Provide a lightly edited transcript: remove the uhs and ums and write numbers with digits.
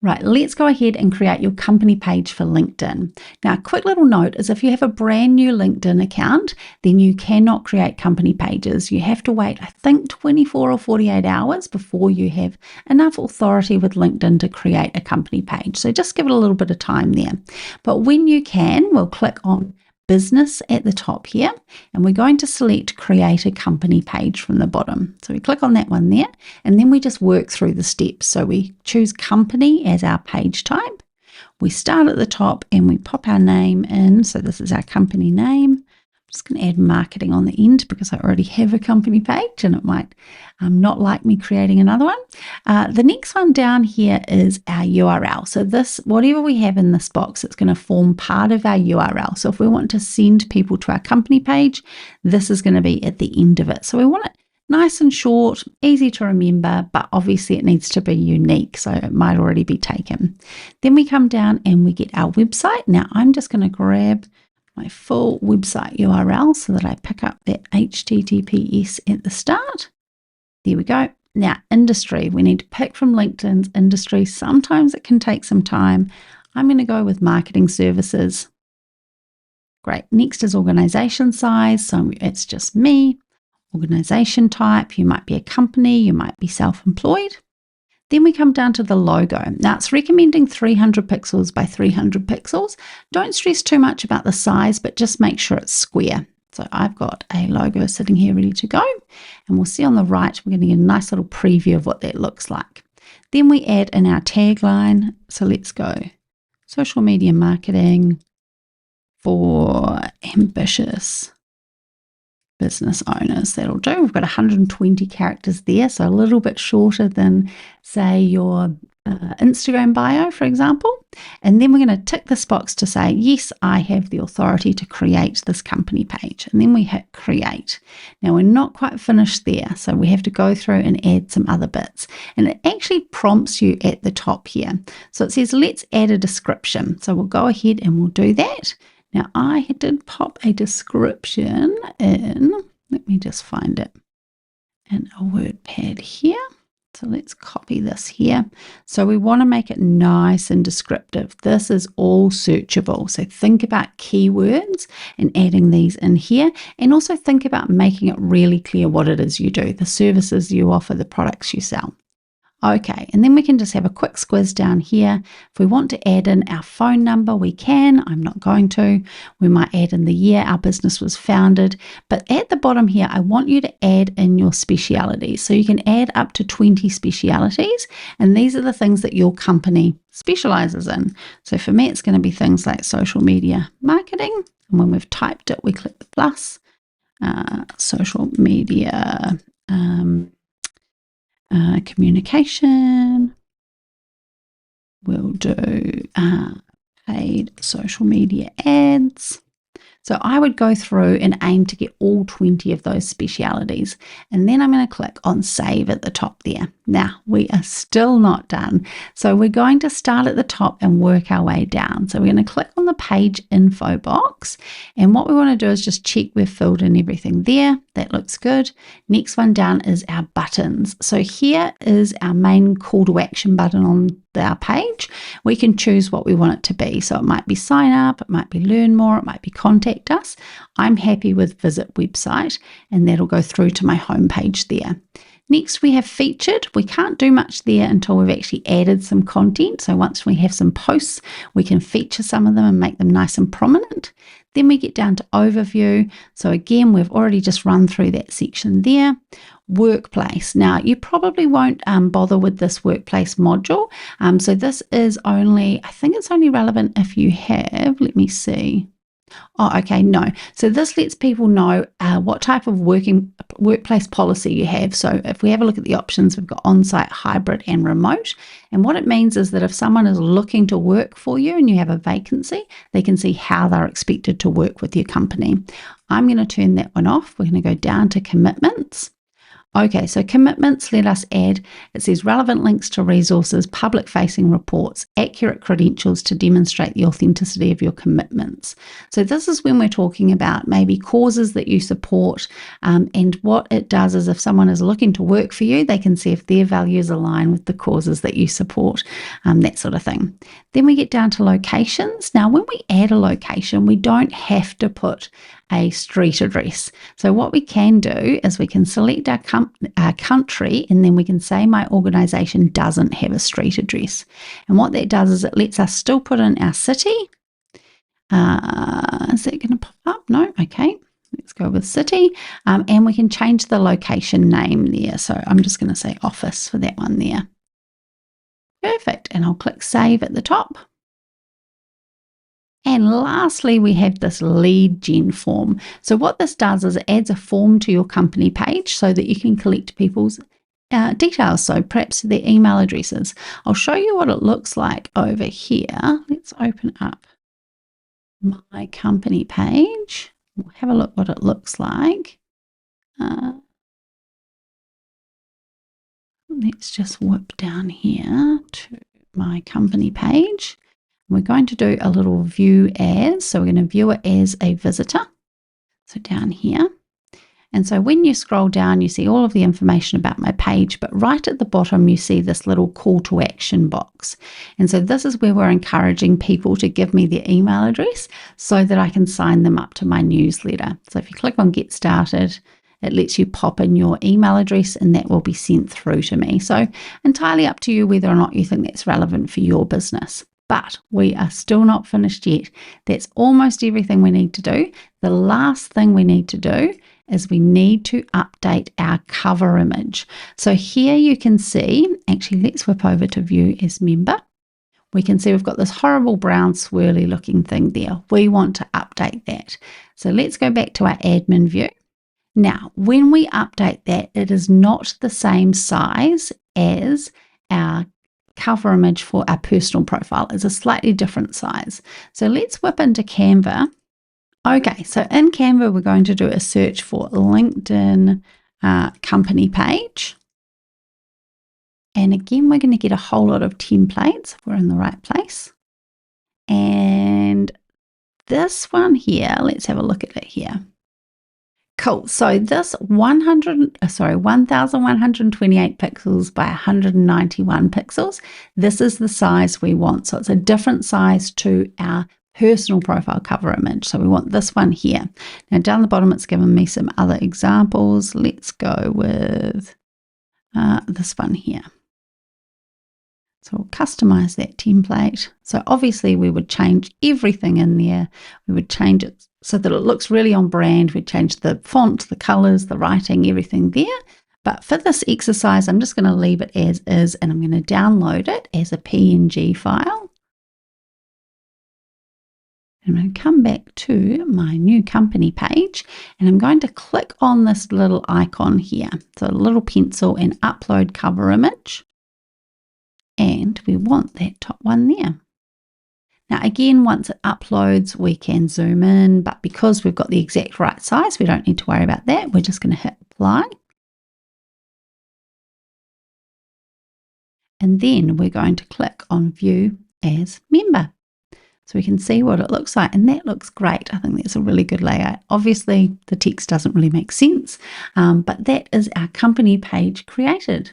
Right, let's go ahead and create your company page for LinkedIn. Now, a quick little note is if you have a brand new LinkedIn account, then you cannot create company pages. You have to wait, I think, 24 or 48 hours before you have enough authority with LinkedIn to create a company page. So just give it a little bit of time there. But when you can, we'll click on business at the top here, and we're going to select create a company page from the bottom. So we click on that one there, and then we just work through the steps. So we choose company as our page type. We start at the top and we pop our name in. So this is our company name. I'm just going to add marketing on the end because I already have a company page and it might not like me creating another one. The next one down here is our URL. So this, whatever we have in this box, it's going to form part of our URL. So if we want to send people to our company page, this is going to be at the end of it. So we want it nice and short, easy to remember, but obviously it needs to be unique, so it might already be taken. Then we come down and we get our website. Now I'm just going to grab my full website URL so that I pick up that HTTPS at the start. There we go. Now, industry, we need to pick from LinkedIn's industry. Sometimes it can take some time. I'm going to go with marketing services. Great. Next is organization size. So it's just me. Organization type. You might be a company. You might be self-employed. Then we come down to the logo. Now it's recommending 300 pixels by 300 pixels. Don't stress too much about the size, but just make sure it's square. So I've got a logo sitting here ready to go. And we'll see on the right, we're going to get a nice little preview of what that looks like. Then we add in our tagline. So let's go social media marketing for ambitious business owners. That'll do. We've got 120 characters there, so a little bit shorter than, say, your Instagram bio, for example. And then we're going to tick this box to say, yes, I have the authority to create this company page. And then we hit create. Now we're not quite finished there, so we have to go through and add some other bits. And it actually prompts you at the top here. So it says, let's add a description. So we'll go ahead and we'll do that. Now, I did pop a description in, let me just find it, in a WordPad here. So let's copy this here. So we want to make it nice and descriptive. This is all searchable. So think about keywords and adding these in here. And also think about making it really clear what it is you do, the services you offer, the products you sell. Okay, and then we can just have a quick squiz down here. If we want to add in our phone number, we can. I'm not going to. We might add in the year our business was founded. But at the bottom here, I want you to add in your specialities. So you can add up to 20 specialities. And these are the things that your company specializes in. So for me, it's going to be things like social media marketing. And when we've typed it, we click the plus. Social media communication, we'll do paid social media ads. So I would go through and aim to get all 20 of those specialities. And then I'm going to click on save at the top there. Now we are still not done. So we're going to start at the top and work our way down. So we're going to click on the page info box. And what we want to do is just check we've filled in everything there. That looks good. Next one down is our buttons. So here is our main call to action button on our page. We can choose what we want it to be. So it might be sign up, it might be learn more, it might be contact us. I'm happy with visit website, and that'll go through to my homepage there. Next, we have featured. We can't do much there until we've actually added some content. So once we have some posts, we can feature some of them and make them nice and prominent. Then we get down to overview. So again, we've already just run through that section there. Workplace. Now, you probably won't bother with this workplace module. So this is only, I think it's only relevant if you have, let me see. Oh, okay, no. So this lets people know what type of workplace policy you have. So if we have a look at the options, we've got on-site, hybrid, and remote. And what it means is that if someone is looking to work for you and you have a vacancy, they can see how they're expected to work with your company. I'm going to turn that one off. We're going to go down to commitments. Okay, so commitments, let us add, it says relevant links to resources, public-facing reports, accurate credentials to demonstrate the authenticity of your commitments. So this is when we're talking about maybe causes that you support, and what it does is if someone is looking to work for you, they can see if their values align with the causes that you support, that sort of thing. Then we get down to locations. Now, when we add a location, we don't have to put a street address. So what we can do is we can select our country, and then we can say my organization doesn't have a street address. And what that does is it lets us still put in our city. Is that going to pop up? No. Okay. Let's go with city. And we can change the location name there. So I'm just going to say office for that one there. Perfect. And I'll click save at the top. And lastly, we have this lead gen form. So what this does is it adds a form to your company page so that you can collect people's details, so perhaps their email addresses. I'll show you what it looks like over here. Let's open up my company page. We'll have a look what it looks like. Let's just whip down here to my company page. We're going to do a little view as, so we're going to view it as a visitor. So down here. And so when you scroll down, you see all of the information about my page, but right at the bottom, you see this little call to action box. And so this is where we're encouraging people to give me their email address so that I can sign them up to my newsletter. So if you click on Get Started, it lets you pop in your email address and that will be sent through to me. So entirely up to you whether or not you think that's relevant for your business. But we are still not finished yet. That's almost everything we need to do. The last thing we need to do is we need to update our cover image. So here you can see, actually let's whip over to view as member. We can see we've got this horrible brown swirly looking thing there. We want to update that. So let's go back to our admin view. Now, when we update that, it is not the same size as our cover image for our personal profile. It's a slightly different size. So let's whip into Canva. Okay, so in Canva, we're going to do a search for LinkedIn company page. And again, we're going to get a whole lot of templates if we're in the right place. And this one here, let's have a look at it here. Cool. So this 1128 pixels by 191 pixels, this is the size we want. So it's a different size to our personal profile cover image. So we want this one here. Now down the bottom, it's given me some other examples. Let's go with this one here. So we'll customize that template. So obviously we would change everything in there. We would change it so that it looks really on brand. We'd change the font, the colors, the writing, everything there. But for this exercise, I'm just going to leave it as is, and I'm going to download it as a PNG file. I'm going to come back to my new company page, and I'm going to click on this little icon here. So a little pencil and upload cover image. And we want that top one there. Now again, once it uploads, we can zoom in, but because we've got the exact right size, we don't need to worry about that. We're just going to hit apply. And then we're going to click on view as member. So we can see what it looks like, and that looks great. I think that's a really good layout. Obviously, the text doesn't really make sense, but that is our company page created.